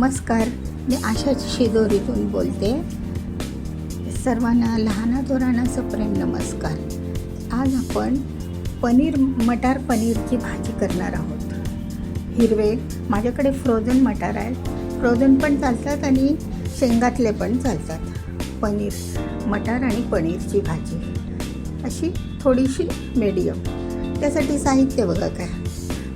नमस्कार, मी आशा शिदोरीतून बोलते. सर्वांना लहानाथोरांचं प्रेम नमस्कार. आज आपण मटार पनीरची भाजी करणार आहोत. हिरवे माझ्याकडे फ्रोझन मटार आहेत. फ्रोझन पण चालतात आणि शेंगातले पण चालतात. मटार आणि पनीरची भाजी अशी थोडीशी मीडियम. त्यासाठी साहित्य बघा काय.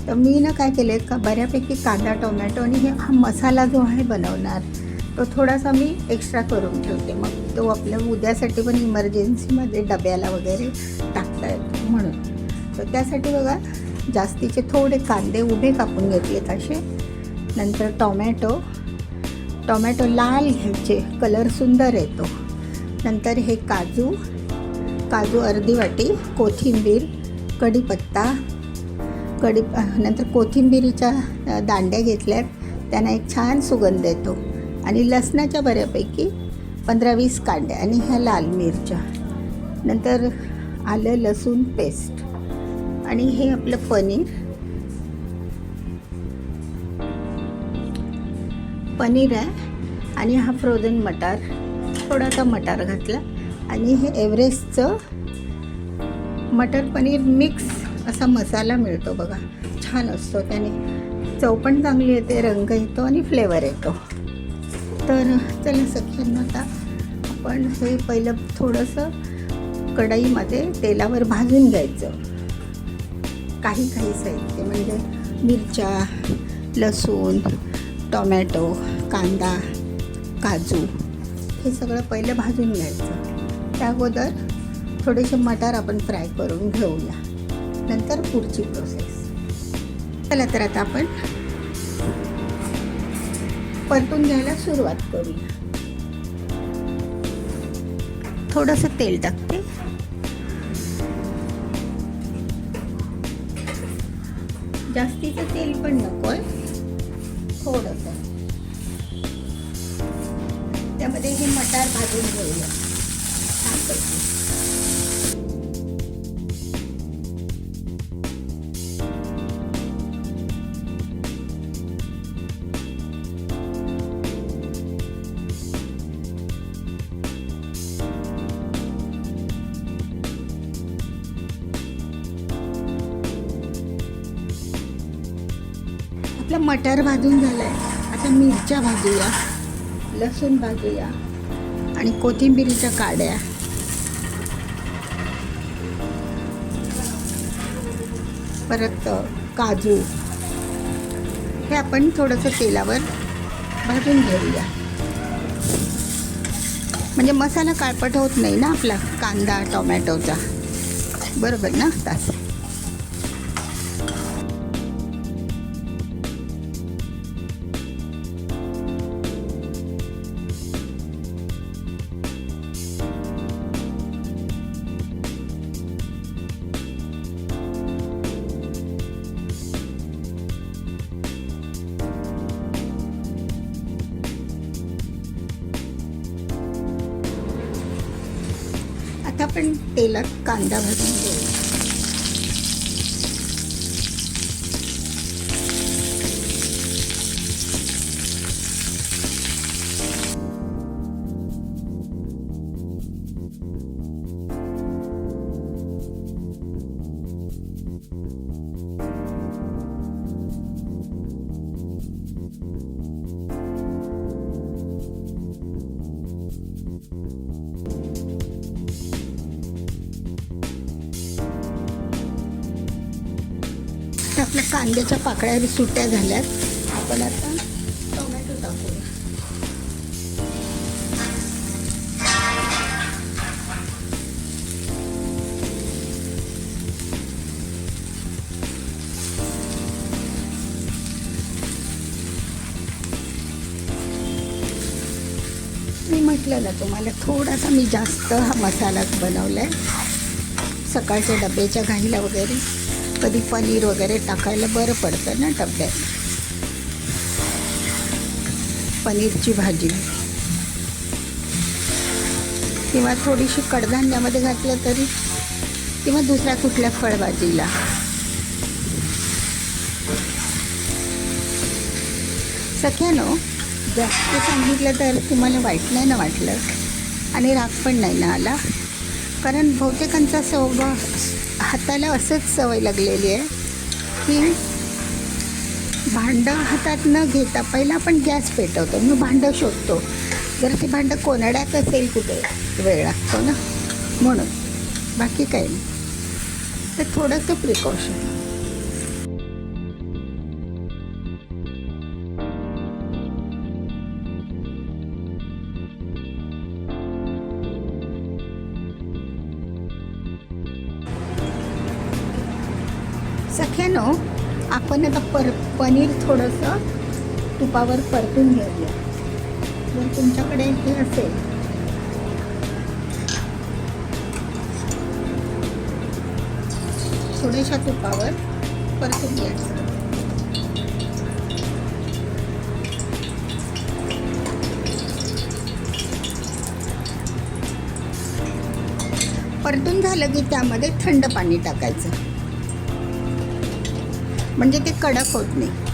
तर मी काय केले का बऱ्यापैकी कांदा, टोमॅटो आणि हा मसाला जो आहे बनवणार तो थोडासा मी एक्स्ट्रा करून ठेवते. मग तो आपल्या उद्यासाठी पण इमर्जन्सीमध्ये डब्याला वगैरे टाकता येतो म्हणून. तर त्यासाठी बघा जास्तीचे थोडे कांदे उभे कापून घेतलेत असे. नंतर टोमॅटो लाल घ्यायचे, कलर सुंदर येतो. नंतर हे काजू अर्धी वाटी, कोथिंबीर, कढीपत्ता, नंतर कोथिंबिरीच्या दांड्या घेतल्यात, त्यांना एक छान सुगंध येतो. आणि लसणाच्या बऱ्यापैकी 15-20 कांड्या आणि ह्या लाल मिरच्या. नंतर आलं लसूण पेस्ट आणि हे आपलं पनीर आहे. आणि हा फ्रोझन मटार, थोडासा मटार घातला. आणि हे एव्हरेस्टचं मटर पनीर मिक्स असा मसाला मिळतो बघा, छान असतो. त्याने चव पण चांगली येते, रंग येतो आणि फ्लेवर येतो. तर चला सख्यांना, आता आपण हे पहिलं थोडंसं कढईमध्ये तेलावर भाजून घ्यायचं. काही साहित्य म्हणजे मिरच्या, लसूण, टोमॅटो, कांदा, काजू हे सगळं पहिलं भाजून घ्यायचं. त्या अगोदर थोडेसे मटार आपण फ्राय करून घेऊया, नंतर पुढची प्रोसेस. चला तर आता आपण परतून घ्यायला सुरुवात करूया. थोडंसं तेल टाकते. जास्तीचं तेल पण नको आहे, थोडंसं. त्यामध्ये हे मटार भाजून घेऊया छानपैकी. आपला मटार भाजून झाला आहे. आता मिरच्या भाजूया, लसूण भाजूया आणि कोथिंबिरीच्या काड्या. परत काजू हे आपण थोडंसं तेलावर भाजून घेऊया. म्हणजे मसाला काळपट होत नाही ना आपला कांदा टोमॅटोचा, बरोबर ना. तास आता आपण तेलात कांदा भाजून घेऊ. आपल्या कांद्याच्या पाकळ्या सुट्या झाल्यात. आपण आता टोमॅटो टाकूया. मी म्हटलं ना तुम्हाला, थोडासा मी जास्त हा मसालाच बनवला आहे. सकाळच्या डब्याच्या घाईला वगैरे कधी पनीर वगैरे टाकायला बरं पडतं ना डब्यात. पनीरची भाजी किंवा थोडीशी कडधान्यामध्ये घातलं तरी, किंवा दुसऱ्या कुठल्या फळभाजीला. सख्यानो, जास्त सांगितलं तर तुम्हाला वाईट नाही ना वाटलं आणि राग पण नाही ना आला, कारण बहुतेकांचा स्वभाव हाताला असंच सवय लागलेली आहे की भांडं हातात न घेता पहिला आपण गॅस पेटवतो, मग भांडं शोधतो. जर ते भांडं कोनाड्यात असेल कुठे वेळ लागतो ना, म्हणून बाकी काही नाही. तर थोडंसं प्रिकॉशन. सख्यानो, आपण आता पनीर थोडंसं तुपावर परतून घेऊया. जर तुमच्याकडे हे असेल थोड्याशा तुपावर परतून घ्यायचं. परतून झालं की त्यामध्ये थंड पाणी टाकायचं, म्हणजे ते कडक होत नाही.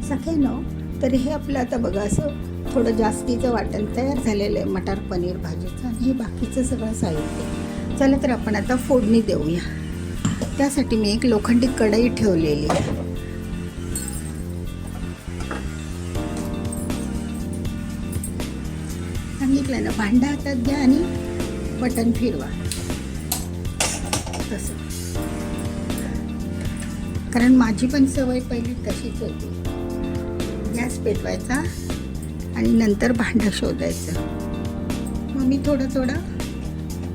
सख्यानो, तर हे आपलं आता बघा असं थोडं जास्तीचं वाटण तयार झालेलं आहे मटार पनीर भाजीचं, आणि हे बाकीचं सगळं साहित्य. चला तर आपण आता फोडणी देऊया. त्यासाठी मी एक लोखंडी कढई ठेवलेली आहे. सांगितलं ना, भांडा हातात घ्या आणि बटन फिरवा तसं, कारण माझी पण सवय पहिली तशीच होती. गॅस पेटवायचा आणि नंतर भांडं शोधायचं. मग मी थोडा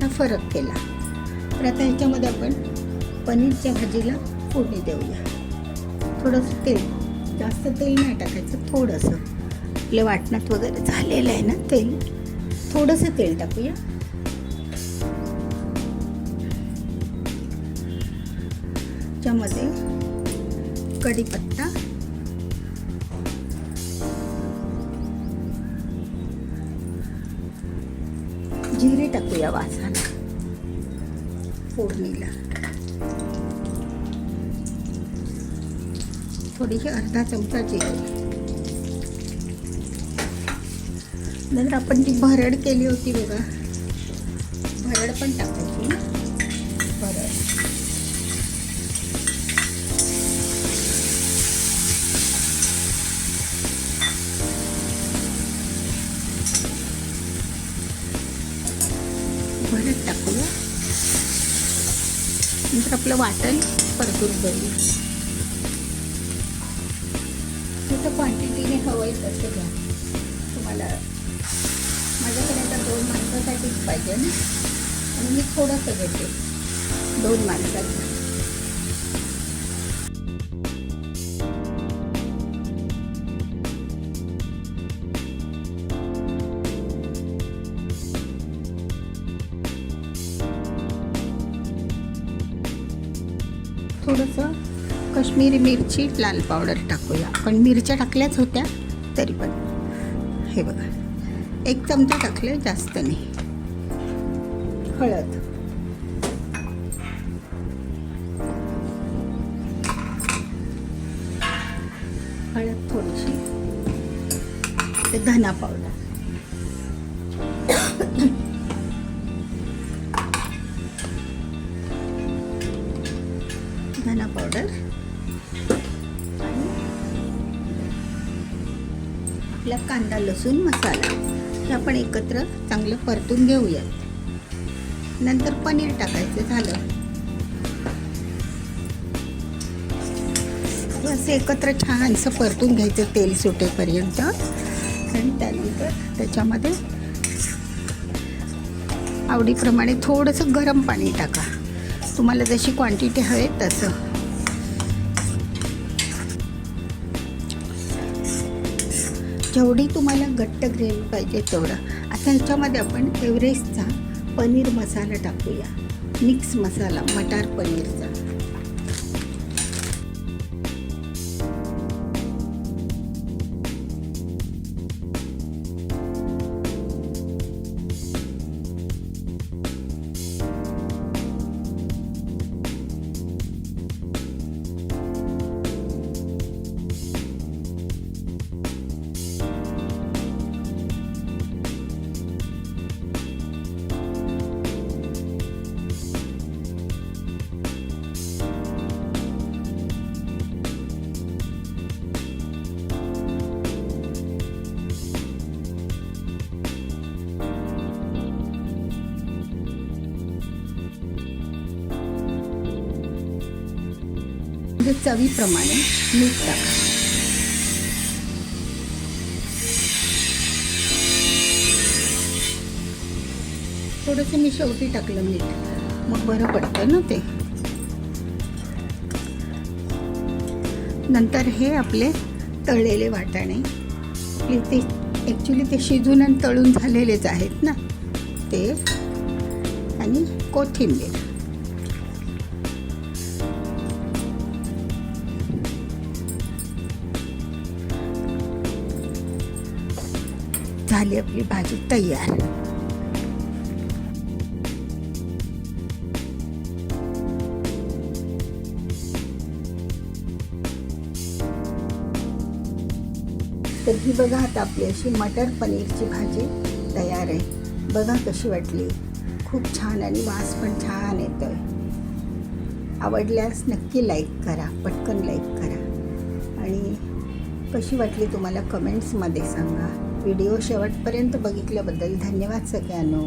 फरक केला. तर आता ह्याच्यामध्ये आपण पनीरच्या भाजीला फोडणी देऊया. थोडंसं तेल, जास्त तेल नाही टाकायचं, थोडंसं आपल्या वाटणात वगैरे झालेलं आहे ना तेल, थोडंसं तेल टाकूया. त्याच्यामध्ये कढीपत्ता, जिरे टाकूया वासाला फोडणीला. थोडीशी अर्धा चमचा जिरे. नंतर आपण ती भरड केली होती बघा, भरड पण टाकायची ना, भरड. भरड टाकूया. नंतर आपलं वाटण परतून घेऊया. जसं क्वांटिटीने हवं आहे तसं घ्या तुम्हाला. माझ्याकडे आता 2 माणसासाठीच पाहिजे ना, आणि मी थोडंसं घेते 2 माणसाचं. थोडंसं काश्मीरी मिरची लाल पावडर टाकूया. आपण मिरच्या टाकल्याच होत्या तरी पण. हे बघा 1 चमचा टाकले, जास्त नाही. हळद, हळद थोडीशी, ते धना पावडर, धना पावडर, आणि आपला कांदा लसूण मसाला हे आपण एकत्र चांगलं परतून घेऊयात. नंतर पनीर टाकायचं. झालं असं एकत्र छानसं परतून घ्यायचं तेल सुटेपर्यंत. आणि त्यानंतर त्याच्यामध्ये आवडीप्रमाणे थोडंसं गरम पाणी टाका, तुम्हाला जशी क्वांटिटी हवी तसं. जेवढी तुम्हाला घट्ट ग्रेव्ही पाहिजे तेवढं. आता ह्याच्यामध्ये आपण एव्हरेस्टचा पनीर मसाला टाकूया, मिक्स मसाला मटार पनीरचा. म्हणजे चवीप्रमाणे मीठ टाका. थोडंसं मी शेवटी टाकलं मीठ, मग बरं पडतं ना ते. नंतर हे आपले तळलेले वाटाणे, ते ॲक्च्युली ते शिजून आणि तळून झालेलेच आहेत ना ते, आणि कोथिंबीर. झाली आपली भाजी तयार. तर ही बघा, आता आपली अशी मटर पनीरची भाजी तयार आहे. बघा कशी वाटली, खूप छान आणि वास पण छान येतोय. आवडल्यास नक्की लाईक करा, पटकन लाईक करा. आणि कशी वाटली तुम्हाला कमेंट्समध्ये सांगा. व्हिडिओ शेवटपर्यंत बघितल्याबद्दल धन्यवाद सगळ्यांनो.